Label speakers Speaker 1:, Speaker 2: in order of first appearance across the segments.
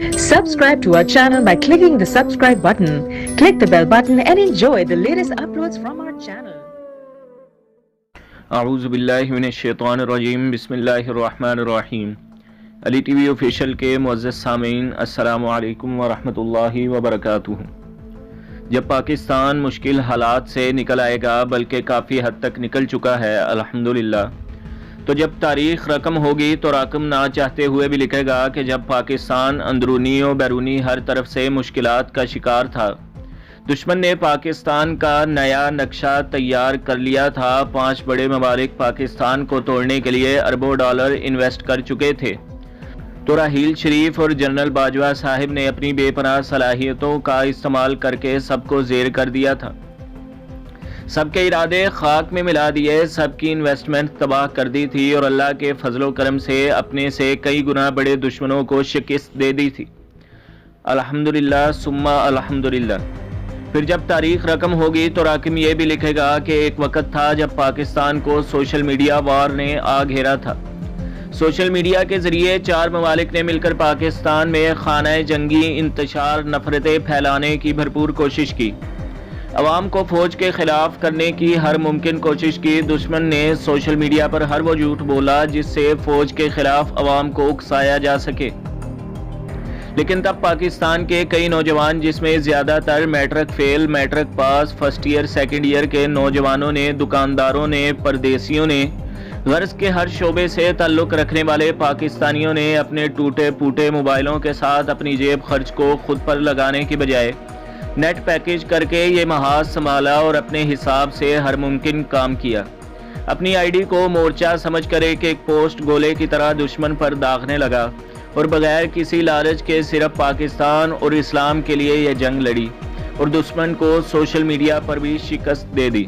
Speaker 1: Subscribe to our channel by clicking the subscribe button. Click the bell button and enjoy the latest uploads from our channel.
Speaker 2: اعوذ باللہ من الشیطان الرجیم بسم اللہ الرحمن الرحیم۔ علی ٹی وی آفیشیل کے معزز سامعین، السلام علیکم ورحمۃ اللہ وبرکاتہ۔ جب پاکستان مشکل حالات سے نکل آئے گا، بلکہ کافی حد تک نکل چکا ہے الحمدللہ، تو جب تاریخ رقم ہوگی تو راکم نہ چاہتے ہوئے بھی لکھے گا کہ جب پاکستان اندرونی و بیرونی ہر طرف سے مشکلات کا شکار تھا، دشمن نے پاکستان کا نیا نقشہ تیار کر لیا تھا، 5 بڑے ممالک پاکستان کو توڑنے کے لیے اربوں ڈالر انویسٹ کر چکے تھے، تو راحیل شریف اور جنرل باجوہ صاحب نے اپنی بے پناہ صلاحیتوں کا استعمال کر کے سب کو زیر کر دیا تھا، سب کے ارادے خاک میں ملا دیے، سب کی انویسٹمنٹ تباہ کر دی تھی اور اللہ کے فضل و کرم سے اپنے سے کئی گنا بڑے دشمنوں کو شکست دے دی تھی، الحمدللہ ثم الحمدللہ۔ پھر جب تاریخ رقم ہوگی تو راکم یہ بھی لکھے گا کہ ایک وقت تھا جب پاکستان کو سوشل میڈیا وار نے آ گھیرا تھا۔ سوشل میڈیا کے ذریعے 4 ممالک نے مل کر پاکستان میں خانہ جنگی انتشار نفرتیں پھیلانے کی بھرپور کوشش کی، عوام کو فوج کے خلاف کرنے کی ہر ممکن کوشش کی۔ دشمن نے سوشل میڈیا پر ہر وہ جھوٹ بولا جس سے فوج کے خلاف عوام کو اکسایا جا سکے، لیکن تب پاکستان کے کئی نوجوان، جس میں زیادہ تر matric fail, matric pass, first year second year کے نوجوانوں نے، دکانداروں نے، پردیسیوں نے، غرض کے ہر شعبے سے تعلق رکھنے والے پاکستانیوں نے اپنے ٹوٹے پھوٹے موبائلوں کے ساتھ اپنی جیب خرچ کو خود پر لگانے کی بجائے نیٹ پیکج کر کے یہ محاذ سنبھالا اور اپنے حساب سے ہر ممکن کام کیا، اپنی آئی ڈی کو مورچہ سمجھ کر ایک پوسٹ گولے کی طرح دشمن پر داغنے لگا اور بغیر کسی لالچ کے صرف پاکستان اور اسلام کے لیے یہ جنگ لڑی اور دشمن کو سوشل میڈیا پر بھی شکست دے دی۔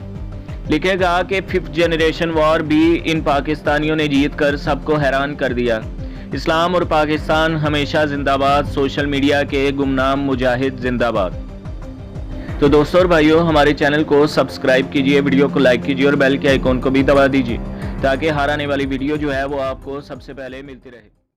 Speaker 2: لکھے گا کہ 5th جنریشن وار بھی ان پاکستانیوں نے جیت کر سب کو حیران کر دیا۔ اسلام اور پاکستان ہمیشہ زندہ باد، سوشل میڈیا کے گمنام مجاہد زندہ باد۔ تو دوستوں اور بھائیوں، ہمارے چینل کو سبسکرائب کیجئے، ویڈیو کو لائک کیجئے اور بیل کے آئیکن کو بھی دبا دیجئے تاکہ ہر آنے والی ویڈیو جو ہے وہ آپ کو سب سے پہلے ملتی رہے۔